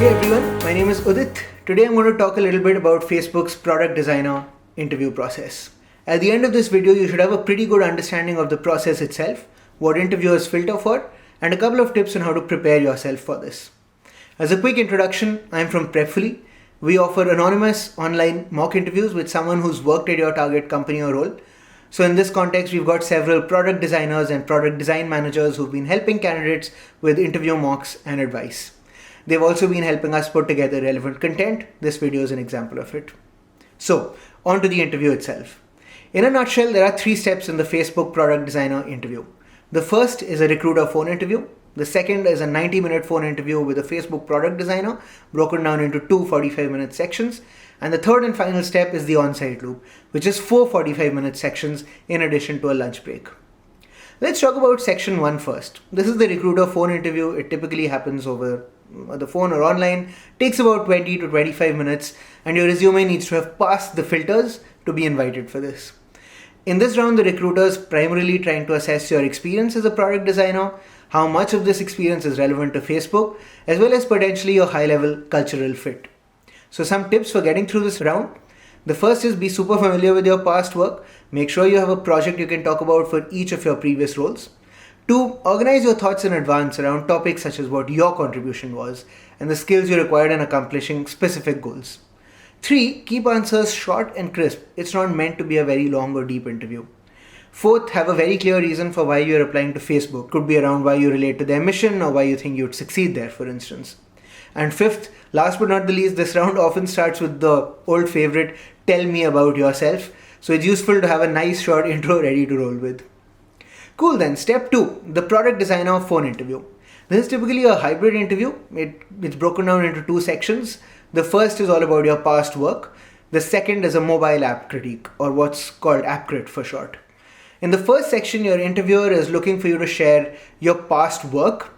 Hey everyone, my name is Udit. Today I'm going to talk a little bit about Facebook's product designer interview process. At the end of this video, you should have a pretty good understanding of the process itself, what interviewers filter for, and a couple of tips on how to prepare yourself for this. As a quick introduction, I'm from Prepfully. We offer anonymous online mock interviews with someone who's worked at your target company or role. So in this context, we've got several product designers and product design managers who've been helping candidates with interview mocks and advice. They've also been helping us put together relevant content. This video is an example of it. So, on to the interview itself. In a nutshell, there are 3 steps in the Facebook product designer interview. The first is a recruiter phone interview. The second is a 90-minute phone interview with a Facebook product designer, broken down into 2 45-minute sections. And the third and final step is the Onsite loop, which is 4 45-minute sections in addition to a lunch break. Let's talk about section 1 first. This is the recruiter phone interview. It typically happens over the phone or online, takes about 20 to 25 minutes, and your resume needs to have passed the filters to be invited for this. In this round, the recruiter is primarily trying to assess your experience as a product designer, how much of this experience is relevant to Facebook, as well as potentially your high-level cultural fit. So some tips for getting through this round. The first is be super familiar with your past work. Make sure you have a project you can talk about for each of your previous roles. 2, organize your thoughts in advance around topics such as what your contribution was and the skills you required in accomplishing specific goals. 3, keep answers short and crisp. It's not meant to be a very long or deep interview. 4th, have a very clear reason for why you're applying to Facebook. Could be around why you relate to their mission or why you think you'd succeed there, for instance. And 5th, last but not the least, this round often starts with the old favorite, tell me about yourself. So it's useful to have a nice short intro ready to roll with. Cool then, step 2, the product designer phone interview. This is typically a hybrid interview. It's broken down into 2 sections. The first is all about your past work. The second is a mobile app critique, or what's called app crit for short. In the first section, your interviewer is looking for you to share your past work,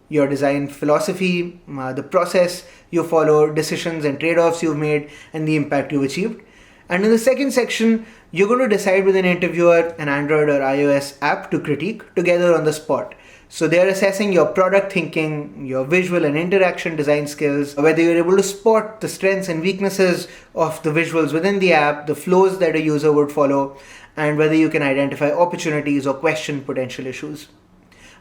your design philosophy, the process you follow, decisions and trade-offs you've made, and the impact you've achieved. And in the second section, you're going to decide with an interviewer an Android or iOS app to critique together on the spot. So they're assessing your product thinking, your visual and interaction design skills, whether you're able to spot the strengths and weaknesses of the visuals within the app, the flows that a user would follow, and whether you can identify opportunities or question potential issues.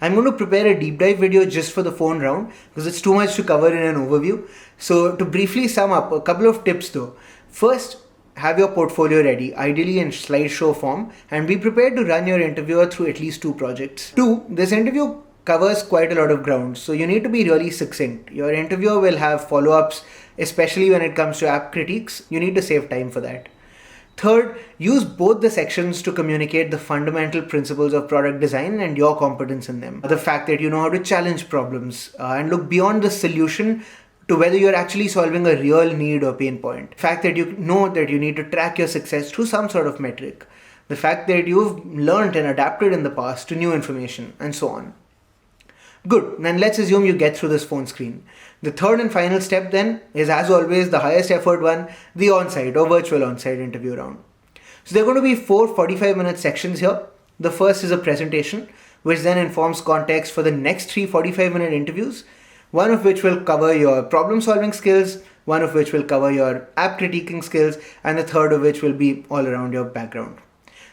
I'm going to prepare a deep dive video just for the phone round because it's too much to cover in an overview. So to briefly sum up, a couple of tips though. First, have your portfolio ready, ideally in slideshow form, and be prepared to run your interviewer through at least 2 projects. 2, this interview covers quite a lot of ground, so you need to be really succinct. Your interviewer will have follow-ups, especially when it comes to app critiques. You need to save time for that. 3rd, use both the sections to communicate the fundamental principles of product design and your competence in them. The fact that you know how to challenge problems and look beyond the solution to whether you're actually solving a real need or pain point. The fact that you know that you need to track your success through some sort of metric. The fact that you've learned and adapted in the past to new information, and so on. Good, then let's assume you get through this phone screen. The third and final step then is, as always, the highest effort one, the on-site or virtual on-site interview round. So there are going to be 4 45-minute sections here. The first is a presentation, which then informs context for the next 3 45-minute interviews, one of which will cover your problem-solving skills, one of which will cover your app critiquing skills, and the third of which will be all around your background.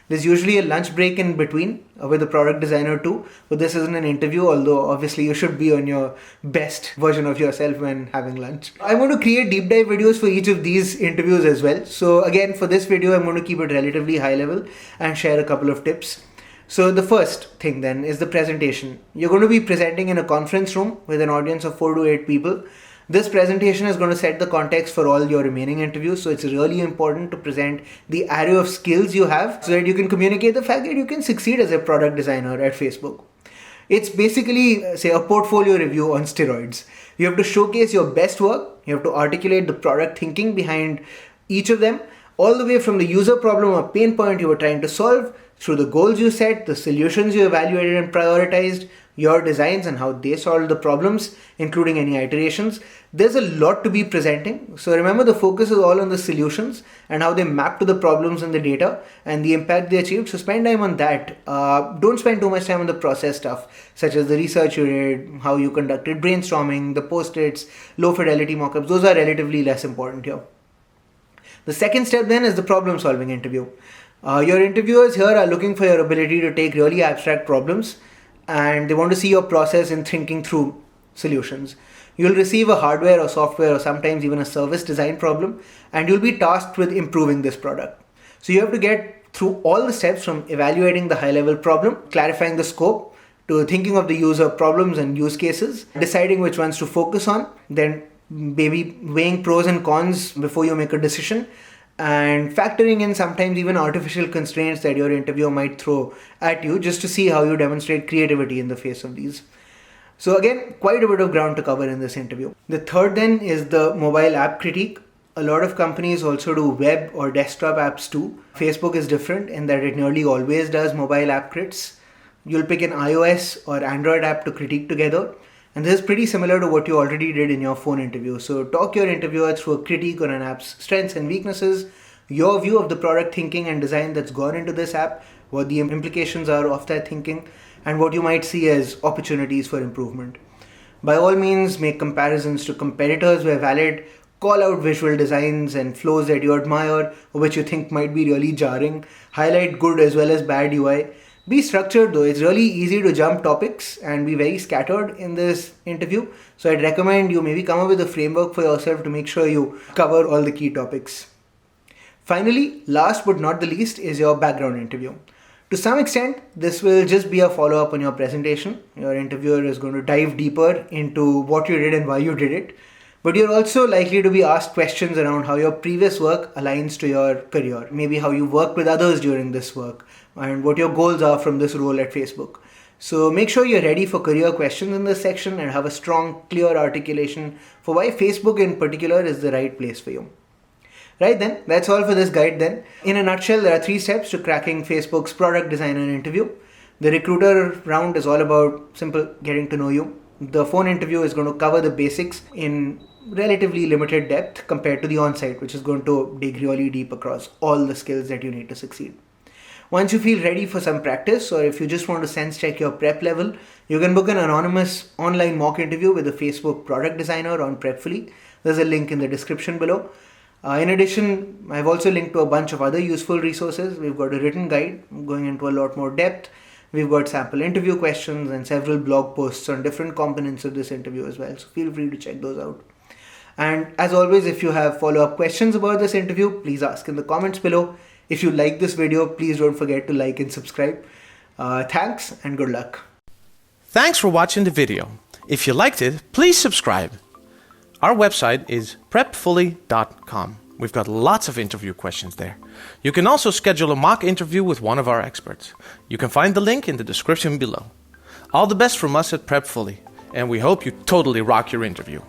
There's usually a lunch break in between with the product designer too, but this isn't an interview, although obviously you should be on your best version of yourself when having lunch. I'm going to create deep dive videos for each of these interviews as well. So again, for this video, I'm going to keep it relatively high level and share a couple of tips. So the first thing then is the presentation. You're going to be presenting in a conference room with an audience of 4 to 8 people. This presentation is going to set the context for all your remaining interviews. So it's really important to present the array of skills you have so that you can communicate the fact that you can succeed as a product designer at Facebook. It's basically, say, a portfolio review on steroids. You have to showcase your best work. You have to articulate the product thinking behind each of them, all the way from the user problem or pain point you were trying to solve, through the goals you set, the solutions you evaluated and prioritized, your designs and how they solve the problems, including any iterations. There's a lot to be presenting. So remember, the focus is all on the solutions and how they map to the problems in the data and the impact they achieved. So spend time on that. Don't spend too much time on the process stuff, such as the research you did, how you conducted brainstorming, the post-its, low fidelity mockups. Those are relatively less important here. The second step then is the problem solving interview. Your interviewers here are looking for your ability to take really abstract problems, and they want to see your process in thinking through solutions. You'll receive a hardware or software or sometimes even a service design problem, and you'll be tasked with improving this product. So you have to get through all the steps from evaluating the high level problem, clarifying the scope, to thinking of the user problems and use cases, deciding which ones to focus on, then maybe weighing pros and cons before you make a decision, and factoring in sometimes even artificial constraints that your interviewer might throw at you just to see how you demonstrate creativity in the face of these. So again, quite a bit of ground to cover in this interview. The third then is the mobile app critique. A lot of companies also do web or desktop apps too. Facebook is different in that it nearly always does mobile app crits. You'll pick an iOS or Android app to critique together. And this is pretty similar to what you already did in your phone interview. So talk your interviewer through a critique on an app's strengths and weaknesses, your view of the product thinking and design that's gone into this app, what the implications are of that thinking, and what you might see as opportunities for improvement. By all means, make comparisons to competitors where valid, call out visual designs and flows that you admire or which you think might be really jarring, highlight good as well as bad UI. Be structured though. It's really easy to jump topics and be very scattered in this interview. So I'd recommend you maybe come up with a framework for yourself to make sure you cover all the key topics. Finally, last but not the least is your background interview. To some extent, this will just be a follow-up on your presentation. Your interviewer is going to dive deeper into what you did and why you did it. But you're also likely to be asked questions around how your previous work aligns to your career. Maybe how you worked with others during this work and what your goals are from this role at Facebook. So make sure you're ready for career questions in this section and have a strong, clear articulation for why Facebook in particular is the right place for you. Right then, that's all for this guide then. In a nutshell, there are 3 steps to cracking Facebook's product designer interview. The recruiter round is all about simple getting to know you. The phone interview is going to cover the basics in relatively limited depth compared to the onsite, which is going to dig really deep across all the skills that you need to succeed. Once you feel ready for some practice, or if you just want to sense check your prep level, you can book an anonymous online mock interview with a Facebook product designer on Prepfully. There's a link in the description below. In addition, I've also linked to a bunch of other useful resources. We've got a written guide going into a lot more depth. We've got sample interview questions and several blog posts on different components of this interview as well. So feel free to check those out. And as always, if you have follow-up questions about this interview, please ask in the comments below. If you like this video, please don't forget to like and subscribe. Thanks and good luck. Thanks for watching the video. If you liked it, please subscribe. Our website is prepfully.com. We've got lots of interview questions there. You can also schedule a mock interview with one of our experts. You can find the link in the description below. All the best from us at Prepfully, and we hope you totally rock your interview.